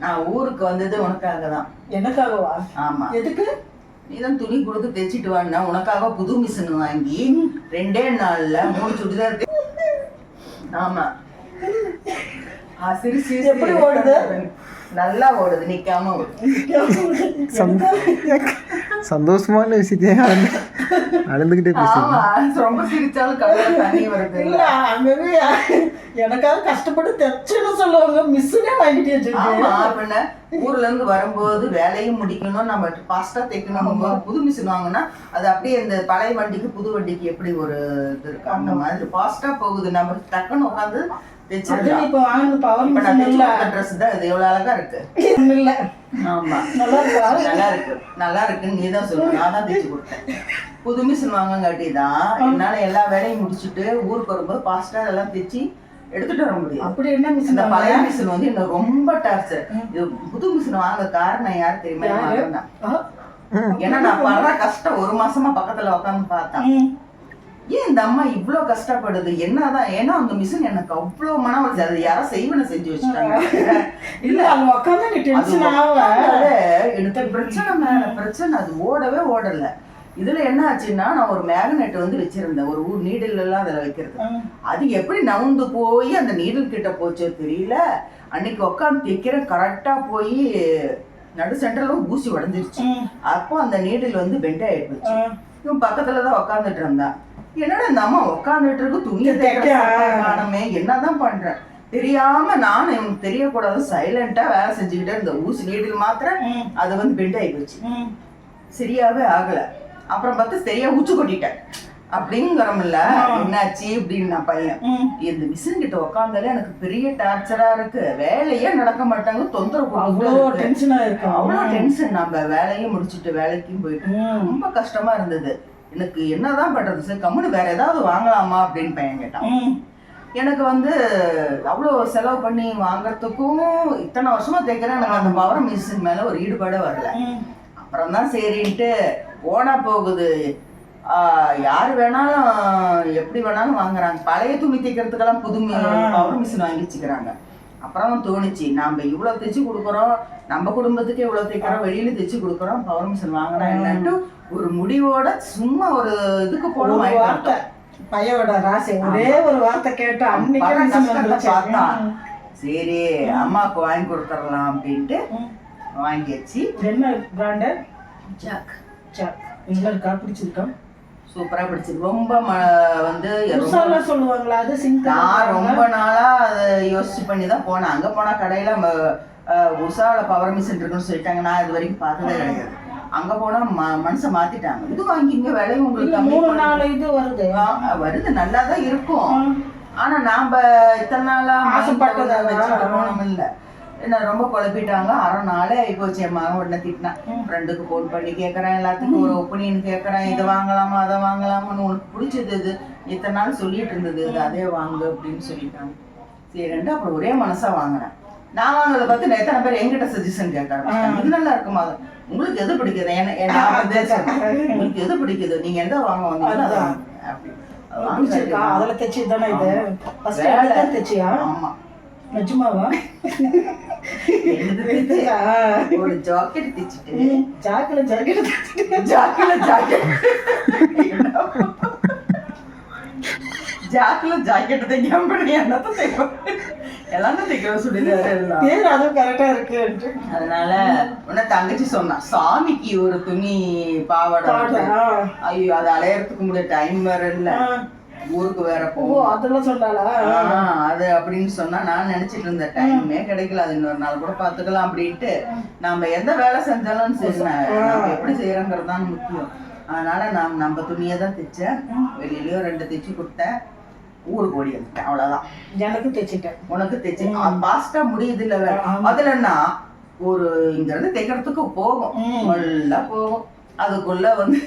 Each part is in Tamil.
நான் ஊருக்கு வந்தது உனக்காக தான். எனக்காகவா? ஆமா. எதுக்கு? நீதான் துணி கொடுத்து தைச்சிட்டு வான்னா உனக்காக புது மிஷின் வாங்கி 2 நாள்ல 3 சுடிதார். ஆமா. சிரிச்சு எப்படி ஓடுது? நல்லா ஓடுது, நிக்காம ஓடுது. சந்தோஷமான விஷயத்தையே நடந்துகிட்டே ஆமா, ரொம்ப சிரிச்சாலும் கண்ணுல தண்ணி வருது. இல்ல அங்கவே எனக்காக கஷ்டப்பட்டு தைச்சுன்னு சொல்லுவாங்க, மிஸ்ஸுனே வாங்கிட்டே ஆமா. அப்படின்னா ஊர்ல இருந்து வரும்போது வேலையும் முடிக்கணும், நம்ம ஃபாஸ்டா தைக்கணும். புது மிஷின் வாங்கினா அது அப்படியே இந்த பழைய வண்டிக்கு புது வண்டிக்கு எப்படி ஒரு இது இருக்கு, அந்த மாதிரி ஃபாஸ்டா போகுது. நம்ம டக்குன்னு உட்காந்து தைச்சிருக்கோம். இப்ப வாங்கின பவர் மிஷின் இல்ல, ட்ரெஸ் தான் இது. எவ்வளவு அழகா இருக்கு இல்ல. ஆமா, நல்லா இருக்கா? நல்லா இருக்கு, நல்லா இருக்குன்னு நீ தான் சொல்லு. நான் தான் தைச்சு கொடுத்தேன். புது மிஷின் வாங்கங்காட்டி தான் என்னால எல்லா வேலையும் முடிச்சுட்டு ஊருக்கு வரும்போது ஃபாஸ்டா எல்லாம் தைச்சு எடுத்துட்டு வர முடியும். அப்படி என்ன மிஷின்? இந்த பழைய மிஷின் வந்து எனக்கு ரொம்ப டார்ச்சர். இது புது மிஷின் வாங்க காரணம் யார் தெரியுமா? ஏன்னா நான் படுற கஷ்டம் 1 மாசமா பக்கத்துல உட்காந்து பார்த்தேன். ஏன் இந்த அம்மா இவ்வளோ கஷ்டப்படுது, என்னதான்? ஏன்னா அந்த மிஷின் எனக்கு அவ்வளோ மன வலிச்சு. அது யாரோ செய்வனை செஞ்சு வச்சுட்டாங்க. இல்ல அது உட்காந்து டென்ஷன் ஆகல. எனக்கு பிரச்சனை மேல பிரச்சனை, அது ஓடவே ஓடல. இதுல என்ன ஆச்சுன்னா, நான் ஒரு மேக்னெட் வந்து வச்சிருந்தேன், ஒரு நீடில் எல்லாம் அதுல வைக்கிறது. அது எப்படி நவுந்து போய் அந்த நீடில் கிட்ட போச்சோ தெரியல. அன்னைக்கு உட்காந்து தைக்கிறேன், கரெக்டா போய் நடு சென்டர்ல ஊசி உடஞ்சிருச்சு. அப்போ அந்த நீடில் வந்து பெண்ட் ஆயிடுச்சு. இவன் பக்கத்துலதான் உட்காந்துட்டு இருந்தான். என்னடா இந்த அம்மா உட்காந்துட்டு இருக்கு, துணியை தைக்கணுமே, என்னதான் பண்றேன் தெரியாம. நானும் இவனுக்கு தெரியக்கூடாது சைலண்டா வேலை செஞ்சுக்கிட்டே இருந்த. ஊசி நீடில் மாத்திரம் அது வந்து பெண்ட் ஆகி போச்சு, சரியாவே ஆகல. அப்புறம் பார்த்து சரியா உச்சு கொட்டிட்டேன். அப்படிங்கிறமில்ல என்னாச்சு அப்படின்னு நான் பையன் இந்த மிஷின் கிட்ட உட்காந்தாலே எனக்கு பெரிய டார்ச்சரா இருக்கு. வேலையே நடக்க மாட்டாங்க, தொந்தரவு, அவ்வளோ டென்ஷனா இருக்கு, அவ்வளோ டென்ஷன். நம்ம வேலையும் முடிச்சுட்டு வேலைக்கும் போயிட்டு ரொம்ப கஷ்டமா இருந்தது. எனக்கு என்னதான் பண்றது சார், கம்முனு வேற ஏதாவது வாங்கலாமா அப்படின்னு பையன் கேட்டான். எனக்கு வந்து அவ்வளோ செலவு பண்ணி வாங்கறதுக்கும் இத்தனை வருஷமா தைக்கிறேன், எனக்கு அந்த பவர் மிஷின் மேல ஒரு ஈடுபாடே வரல. அப்புறம் தான் சரின்ட்டு ஓனா போகுது, யார் வேணாலும் எப்படி வேணாலும் வாங்குறாங்க. பழைய துணி தைக்கிறதுக்கெல்லாம் புது பவர் மிஷின் வாங்கி வச்சுக்கிறாங்க. அப்புறம் தோணுச்சு, நம்ம இவ்வளோ தைச்சு கொடுக்குறோம், நம்ம குடும்பத்துக்கு இவ்வளோ தைக்கிறோம், வெளியில தைச்சு கொடுக்குறோம், பவர் மிஷின் வாங்கினா என்னன்ட்டு ஒரு முடிவோட சும்மா ஒரு இதுக்கு போன வார்த்தை. பையோட ராசி ஒரே ஒரு வார்த்தை கேட்டா பார்த்தா சரி அம்மாவுக்கு வாங்கி கொடுத்துடலாம் அப்படின்ட்டு வாங்கியாச்சு. என்ன பிராண்டு? ஜாக். ஜாக் நல்லா இருக்கா? பிடிச்சிருக்கா? சூப்பரா பிடிச்சிருக்கு. ரொம்ப வந்து சொல்லுவாங்களா அது? நான் ரொம்ப நாளா அதை யோசிச்சு பண்ணி தான் போனேன். அங்க போனா கடையில உஷால பவர் மிஷின் இருக்குன்னு சொல்லிட்டாங்க. நான் இது வரைக்கும் பார்த்ததே கிடையாது. அங்க போனா மனசை மாத்திட்டாங்க. இது வாங்கிங்க, விலையும் உங்களுக்கு 3-4 இது வருது. வருது, நல்லாதான் இருக்கும். ஆனா நாம இத்தனை நாளா ஆசைப்பட்டதை வச்சுட்டு போனோம் இல்ல. என்ன ரொம்ப குழப்பிட்டாங்க. 1/2 நாளே ஆயிப்போச்சு. என் மகன் உடனே திட்டினான். ஃப்ரெண்டுக்கு ஃபோன் பண்ணி கேட்கறேன், எல்லாத்துக்கும் ஒரு ஒப்பீனியன் கேட்கறேன், இதை வாங்கலாமா அதை வாங்கலாமான்னு, உனக்கு பிடிச்சது இது, இத்தனை நாள் சொல்லிட்டு இருந்தது இது, அதே வாங்கு அப்படின்னு சொல்லிட்டாங்க. சரின்ட்டு அப்புறம் ஒரே மனசா வாங்கினேன். நான் வாங்குறத பார்த்து எத்தனை பேர் எங்கிட்ட சஜஷன் கேட்கறாங்க, இது நல்லா இருக்குமா, உங்களுக்கு எது பிடிக்குது, உங்களுக்கு எது பிடிக்குது, நீங்க எந்த வாங்க வந்தீங்களோ அதுல தைச்சு தானே இது தைச்சியா? ஆமா. நிஜமாவா? ஒரு ஜாக்கெட் தைச்சிட்டு ஜாக்கெட் ஜாக்கெட் தைக்காம பண்ணி என்னத்த தைப்போம், எல்லாமே தைக்கிற சுடிதார் எல்லாம் பேர் அதுவும் கரெக்டா இருக்கு. அதனால உன்ன தங்கச்சி சொன்னா, சாமிக்கு ஒரு துணி பாவாடை, ஐயோ அது அலையறதுக்கு முடிய டைம் வேற இல்ல, ஊருக்கு வேற போவோம், அதெல்லாம் சொன்னாலா அது அப்படின்னு சொன்னா. நான் நினைச்சிட்டு இருந்த டைமே கிடைக்கல, அது இன்னொரு நாள் கூட பாத்துக்கலாம் அப்படின்ட்டு. நம்ம எந்த வேலை செஞ்சாலும் சரி, நம்ம எப்படி செய்யறோங்கிறது தான் முக்கியம். அதனால நான் நம்ம துணியை தான் தைச்சேன். வெளியிலயோ 2 தைச்சு கொடுத்தேன். ஊருக்கு ஓடி வந்துட்டேன், அவ்வளவுதான். எனக்கு தைச்சிட்டேன், உனக்கு தைச்சு பாஸ்டா முடியுது இல்ல. அதுலன்னா ஒரு இங்க இருந்து தைக்கிறதுக்கு போகும், நல்லா போகும். அதுக்குள்ள வந்து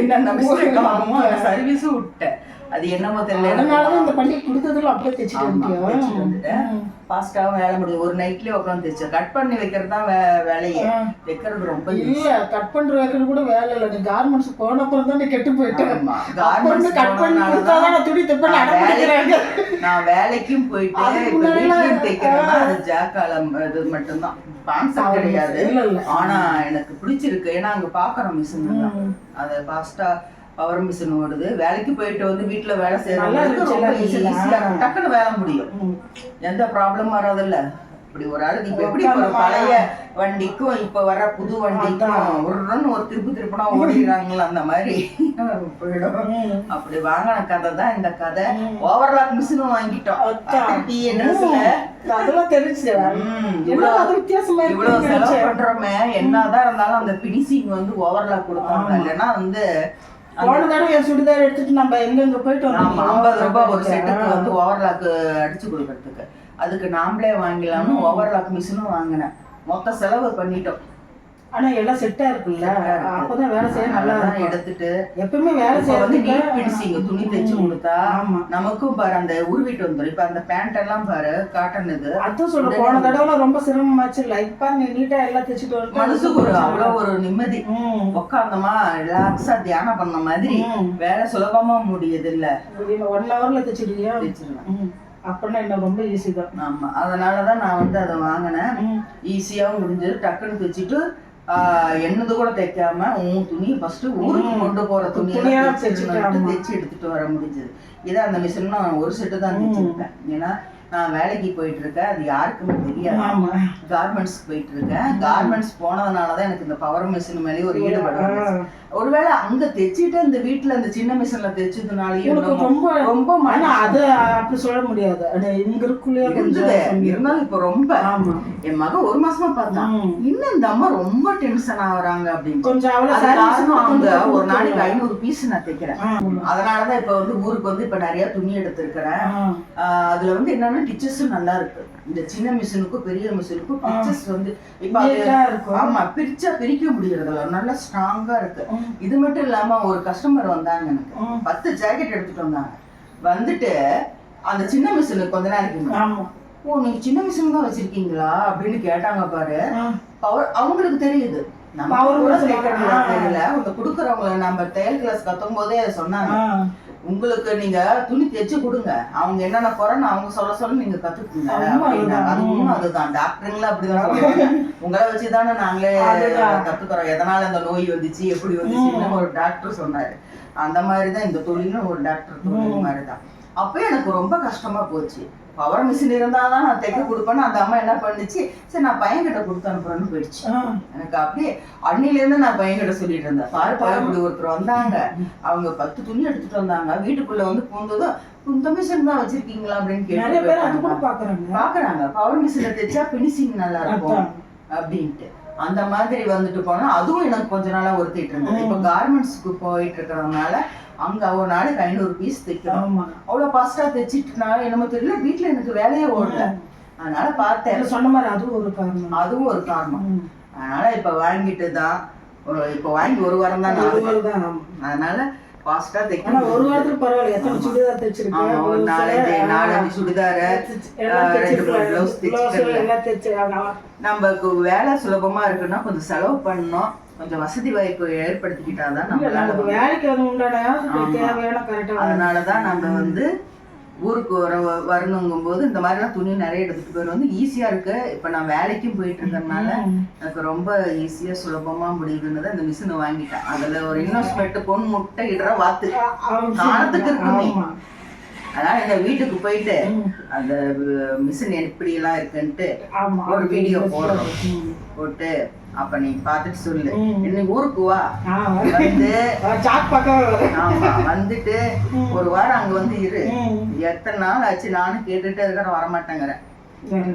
என்னென்ன மிஸ்டேக் ஆகுமோ சர்வீஸும் விட்டேன். அது என்னமோ தெரியல. அதனாலதான் இந்த பண்டிகை கொடுத்ததுல அப்படியே தைச்சிட்டு வந்துட்டேன். ஃபாஸ்ட்டாகவும் வேலை முடியும். ஒரு நைட்லயே உட்காந்து தைச்சு கட் பண்ணி வைக்கிறது தான் வேலையே. வைக்கிறது ரொம்ப இல்ல, கட் பண்ற வைக்கிறது கூட வேலை இல்லை. நீ கார்மெண்ட்ஸ் போன அப்புறம் தான் நீ கெட்டு போயிட்டேன். கட் பண்ணி கொடுத்தாதான் நான் துணி தைப்பேன். நான் வேலைக்கும் போயிட்டு இப்ப வீட்லயும் தைக்கிறேன்னா அது ஜாக்காலம் இது மட்டும்தான், கான்செப்ட் கிடையாது. ஆனா எனக்கு பிடிச்சிருக்கு. ஏன்னா அங்க பாக்குறோம் மிஷின் தான், அதை ஃபாஸ்டா பவர் மிஷின் ஓடுது. வேலைக்கு போயிட்டு வந்து வீட்டுல வேலை செய்யறவங்களுக்கு ரொம்ப ஈஸியா டக்குன்னு வேலை முடியும், எந்த ப்ராப்ளம் வராதில்ல. இப்படி ஒரு ஆளு இப்ப எப்படி ஒரு பழைய வண்டிக்கும் இப்ப வர புது வண்டிக்கும் ஒரு திருப்பினா ஓடிடுறாங்களா அந்த மாதிரி போயிடும். அப்படி வாங்கின கதை தான் இந்த கதை. ஓவர்லாக் மிஷினும் வாங்கிட்டோம். அதெல்லாம் தெரிஞ்சு இவ்வளவு செலவு பண்றோமே, என்னதான் இருந்தாலும் அந்த பினிஷிங் வந்து ஓவர்லாக் கொடுத்தாங்க. இல்லைன்னா வந்து போன தடவை என் சுடிதார் எடுத்துட்டு நம்ம எங்க போயிட்டு வந்தோம். 50 ரூபாய் ஒரு செட்டுக்கு வந்து ஓவர்லாக் அடிச்சு கொடுக்கறதுக்கு. அதுக்கு நாமளே வாங்கலாம்னு ஓவர்லாக் மிஷினும் வாங்கினேன். மொத்த செலவு பண்ணிட்டோம். ஆனா எல்லாம் செட்டா இருக்குல்ல, அப்பதான் வேலை செய்ய நல்லா எடுத்துட்டு எப்பவுமே வேலை செய்ய வந்து நீட் பிடிச்சிங்க துணி தைச்சு கொடுத்தா நமக்கும் பாரு அந்த உருவிட்டு வந்துடும். இப்ப அந்த பேண்ட் எல்லாம் பாரு காட்டன் இது. அதுவும் சொல்ற போன தடவை ரொம்ப சிரமமாச்சு. இப்ப நீ நீட்டா எல்லாம் தைச்சுட்டு வந்து மனசுக்கு ஒரு அவ்வளவு ஒரு நிம்மதி. உட்காந்தோமா ரிலாக்ஸா தியானம் பண்ண மாதிரி வேலை சுலபமா முடியுது இல்ல. 1 hourல தைச்சிடுவியா? தைச்சிருவேன். அப்படின்னா என்ன ரொம்ப ஈஸி தான். ஆமா, அதனாலதான் நான் வந்து அதை வாங்கினேன். ஈஸியாவும் முடிஞ்சது. டக்குன்னு தைச்சிட்டு என்னது கூட தைக்காம துணி ஃபர்ஸ்ட் ஊருக்கு கொண்டு போற துணியெல்லாம் தைச்சு எடுத்துட்டு வர முடிஞ்சது. இதை அந்த மிஷின் நான் ஒரு செட்டு தான் தைச்சிருக்கேன். ஏன்னா நான் வேலைக்கு போயிட்டு இருக்கேன், அது யாருக்குமே தெரியாது. கார்மெண்ட்ஸ்க்கு போயிட்டு இருக்கேன். கார்மெண்ட்ஸ் போனதுனாலதான் எனக்கு இந்த பவர் மிஷின் மேலேயே ஒரு ஈடுபாடு. ஒருவேளை அங்க தைச்சிட்டு இந்த வீட்டுல இந்த சின்ன மிஷின்ல தைச்சதுனாலயும் ரொம்ப ரொம்ப அது அப்படி சொல்ல முடியாது. இங்க இருக்குள்ளே இருந்தாலும் இப்ப ரொம்ப என் மகன் 1 மாசமா பார்த்தான், இன்னும் இந்த அம்மா ரொம்ப டென்ஷன் ஆகுறாங்க அப்படின்னு. கொஞ்சம் அவங்க ஒரு நாளைக்கு 500 பீஸ் நான் தைக்கிறேன். அதனாலதான் இப்ப வந்து ஊருக்கு வந்து இப்ப நிறைய துணி எடுத்திருக்கிறேன். அதுல வந்து என்னன்னா டிச்சஸும் நல்லா இருக்கு. இந்த சின்ன மிஷினுக்கும் பெரிய மிஷினுக்கும் பிக்சர்ஸ் வந்து இப்ப ஆமா பிரிச்சா பிரிக்க முடியறதில்ல, நல்லா ஸ்ட்ராங்கா இருக்கு. இது மட்டும் இல்லாம ஒரு கஸ்டமர் வந்தாங்க, எனக்கு 10 ஜாக்கெட் எடுத்துட்டு வந்தாங்க. வந்துட்டு அந்த சின்ன மிஷினுக்கு கொஞ்ச நாளைக்கு ஓ நீங்க சின்ன மிஷின் தான் வச்சிருக்கீங்களா அப்படின்னு கேட்டாங்க பாரு. அவங்களுக்கு தெரியுது நம்ம தெரியல. அவங்க குடுக்கறவங்க நம்ம தையல் கிளாஸ் கத்தும் போதே சொன்னாங்க, உங்களுக்கு நீங்க துணி தைச்சு கொடுங்க, அவங்க என்னென்ன குறைன்னு அவங்க சொல்ல நீங்க கத்துக்குங்க அப்படின்னாங்க. அதுவும் அதுதான் டாக்டருங்களா அப்படிதான் சொல்லுவாங்க. உங்களை வச்சுதானே நாங்களே கத்துக்கிறோம், எதனால இந்த நோய் வந்துச்சு எப்படி வந்துச்சுன்னு ஒரு டாக்டர் சொன்னாரு. அந்த மாதிரிதான் இந்த தொழிலும் ஒரு டாக்டர் தொழில் மாதிரிதான். அப்ப எனக்கு ரொம்ப கஷ்டமா போச்சு. பவர் மிஷின் இருந்தாதான் நான் தைக்க கொடுப்பேன்னு அந்த அம்மா என்ன பண்ணுச்சு, சரி நான் பையன்கிட்ட கொடுத்து அனுப்புறேன்னு போயிடுச்சு. எனக்கு அப்படியே அன்னில இருந்து நான் பையன்கிட்ட சொல்லிட்டு இருந்தேன், பாரு இப்படி ஒருத்தர் வந்தாங்க, அவங்க 10 துணி எடுத்துட்டு வந்தாங்க, வீட்டுக்குள்ள வந்து பூந்ததும் இந்த மிஷின் தான் வச்சிருக்கீங்களா அப்படின்னு கேட்டு பாக்குறாங்க. பவர் மிஷின்ல தைச்சா பினிஷிங் நல்லா இருக்கும் அப்படின்ட்டு அந்த மாதிரி வந்துட்டு போனா அதுவும் எனக்கு கொஞ்ச நாளா ஒருத்திட்டு இருந்தது. இப்ப கார்மெண்ட்ஸ்க்கு போயிட்டு இருக்கிறதுனால அங்க ஒரு நாளைக்கு 500 பீஸ் தைக்கணும். அவ்வளவு ஃபாஸ்டா தைச்சிட்டுனால என்னமோ தெரியல, வீட்டுல எனக்கு வேலையே ஓடல. அதனால பார்த்தேன் சொன்ன மாதிரி அதுவும் ஒரு காரணம். அதனால இப்ப வாங்கிட்டு தான் இப்ப வாங்கி 1 வாரம் தான். அதனால ஃபாஸ்டா தைக்கணும். 1 வாரத்துக்கு பரவாயில்ல. எத்தனை சுடிதார் தைச்சிருக்கேன், ஒரு 4-5 சுடிதார 2-3 பிளவுஸ் தைச்சிருக்கேன். நமக்கு வேலை சுலபமா இருக்குன்னா கொஞ்சம் செலவு பண்ணணும், கொஞ்சம் வசதி வாய்ப்பு ஏற்படுத்திக்கிட்டாதான் நம்ம வேலைக்கு தேவையான கரெக்டா. அதனாலதான் நம்ம வந்து ஊருக்கு வரணுங்கும் போது இந்த மாதிரிலாம் துணி நிறைய எடுத்துட்டு போய் வந்து ஈஸியா இருக்கு. இப்ப நான் வேலைக்கும் போயிட்டு இருக்கறதுனால எனக்கு ரொம்ப ஈஸியா சுலபமா முடியுதுன்னு இந்த மிஷினை வாங்கிட்டேன். அதுல ஒரு இன்வெஸ்ட்மெண்ட் பொன் முட்டை இடுற வாத்து காலத்துக்கு இருக்குமே. அதனால இந்த வீட்டுக்கு போயிட்டு அந்த மிஷின் எப்படி எல்லாம் இருக்குன்ட்டு ஒரு வீடியோ போட்டு அப்ப நீ பாத்துட்டு சொல்லு. இன்னைக்கு ஊருக்கு வா, வந்து வந்துட்டு 1 வாரம் அங்க வந்து இரு. எத்தனை நாள் ஆச்சு நானும் கேட்டுட்டே இருக்கிற, வரமாட்டேங்கிறேன்.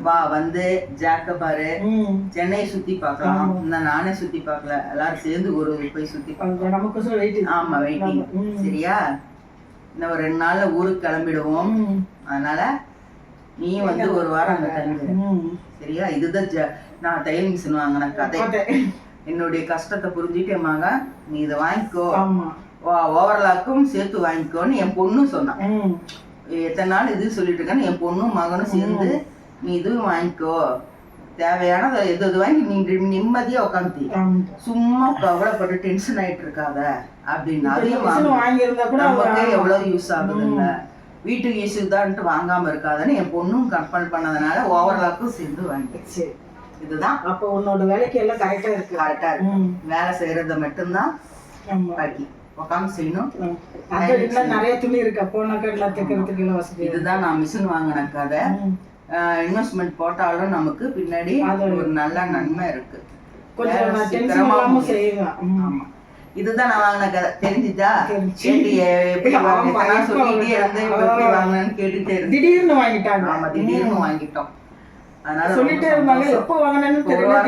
வா, வந்து ஜாக்க பாரு, சென்னையை சுத்தி பார்க்கலாம். நானே சுத்தி பார்க்கல, எல்லாரும் சேர்ந்து போய் சுத்தி பார்க்கலாம். ஆமா வெயிட்டிங். சரியா, இன்னும் ஒரு 2 நாள்ல ஊருக்கு கிளம்பிடுவோம். அதனால நீ வந்து 1 வாரம் அங்க தங்கி. சரியா, இதுதான் நான் தையல் மிஷின் வாங்கின கதை. என்னுடைய கஷ்டத்தை புரிஞ்சுட்டேமாங்க, நீ இதை வாங்கிக்கோ. ஓவர்லாக்கும் சேர்த்து வாங்கிக்கோன்னு என் பொண்ணும் சொன்னான். ம். எத்தனை நாள் இது சொல்லிட்டு இருக்கேன்னு என் பொண்ணும் மகனும் சேர்ந்து நீ இதுவும் வாங்கிக்கோ, தேவையானதை எது வாங்கி நீ நிம்மதியா உட்காந்து சும்மா கவலைப்பட்டு டென்ஷன் ஆயிட்டு இருக்காத அப்படின்னு. அதையும் வாங்கியிருந்தா கூட நமக்கே எவ்வளவு யூஸ் ஆகுதுல்ல, வீட்டுக்கு யூஸ் தான்ட்டு வாங்காம இருக்காதுன்னு என் பொண்ணும் கம்பல் பண்ணதுனால ஓவர்லாக்கும் சேர்ந்து வாங்கிடுச்சு. இதுதான் அப்போ உன்னோட வேலைக்கு எல்லாம் கரெக்டா இருக்கு. கரெக்டா இருக்கு. வேலை செய்யறத மட்டும்தான் பாக்கி உட்காந்து செய்யணும். நிறைய துணி இருக்கா போனாக்கா எல்லாம் தைக்கிறதுக்கு எல்லாம் வசதி. இதுதான் நான் மிஷின் வாங்கின கதை. இன்வெஸ்ட்மெண்ட் போட்டாலும் நமக்கு பின்னாடி ஒரு நல்ல நன்மை இருக்கு. ஆமா, இதுதான் நான் வாங்கின கதை. தெரிஞ்சுதா? சொல்லிட்டே இருந்து எப்படி வாங்கினு கேட்டுட்டே இருந்து திடீர்னு வாங்கிட்டாங்க. ஆமா, திடீர்னு வாங்கிட்டோம். அதனால சொல்லிட்டே இருந்தாங்க எப்போ வாங்கினேன்னு தெரியல.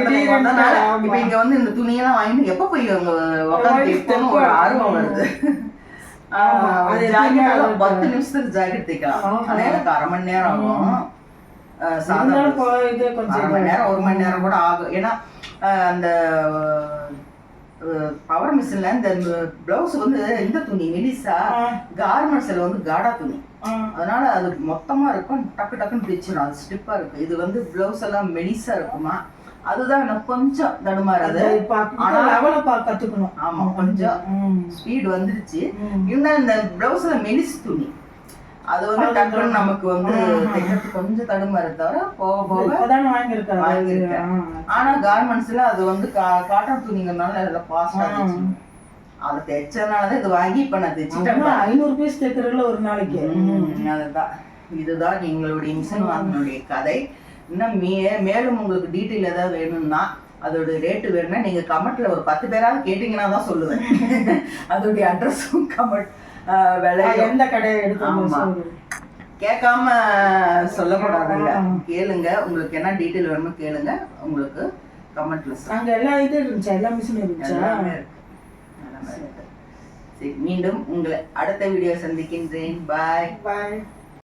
இப்ப இங்க வந்து இந்த துணியெல்லாம் வாங்கிட்டு எப்ப போய் உட்காந்து ஒரு ஆர்வம் வருது. 10 நிமிஷத்துக்கு ஜாக்கெட் தைக்கலாம். ஆனா எனக்கு 1/2 மணி நேரம் ஆகும். சாதாரண 1/2 மணி நேரம் 1 மணி நேரம் கூட ஆகும். ஏன்னா அந்த பவர் மிஷின்ல இந்த பிளவுஸ் வந்து இந்த துணி மெலிசா, கார்மெண்ட்ஸ்ல வந்து காடா துணி, அதனால அது மொத்தமா இருக்கும், டக்கு டக்குன்னு பிரிச்சிடும், அது ஸ்டிப்பா இருக்கும். இது வந்து பிளவுஸ் எல்லாம் மெலிசா இருக்குமா, அதுதான் எனக்கு கொஞ்சம் தடுமாறாது. கத்துக்கணும். ஆமா, கொஞ்சம் ஸ்பீடு வந்துருச்சு. இருந்தாலும் இந்த பிளவுஸ்ல மெலிசு துணி அது வந்து டக்குன்னு நமக்கு வந்து தைக்கிறது கொஞ்சம் தடுமாறு தவிர போக போக வாங்கியிருக்கேன். ஆனா கார்மெண்ட்ஸ்ல அது வந்து காட்டன் துணிங்கிறதுனால அதில் பாஸ்டா அதை தைச்சதுனாலதான் இது வாங்கி இப்ப நான் தைச்சிட்டேன். 500 பீஸ் தைக்கிறதுல ஒரு நாளைக்கு. அதுதான், இதுதான் எங்களுடைய மிஷின் வாங்கினுடைய கதை. இன்னும் மேலும் உங்களுக்கு டீட்டெயில் ஏதாவது வேணும்னா, அதோட ரேட்டு வேணும்னா நீங்க கமெண்ட்ல ஒரு 10 பேராவது கேட்டீங்கன்னா தான் சொல்லுவேன். அதோடைய அட்ரஸும் கமெண்ட் எந்த கடையை எடுத்து கேட்காம சொல்லக்கூடாதுங்க. கேளுங்க, உங்களுக்கு என்ன டீட்டெயில் வேணுமோ கேளுங்க, உங்களுக்கு கமெண்ட்ல அங்க எல்லா இது இருந்துச்சா, எல்லா மிஷினும் இருந்துச்சா? சரி, மீண்டும் உங்களை அடுத்த வீடியோ சந்திக்கின்றேன். பாய் பாய்.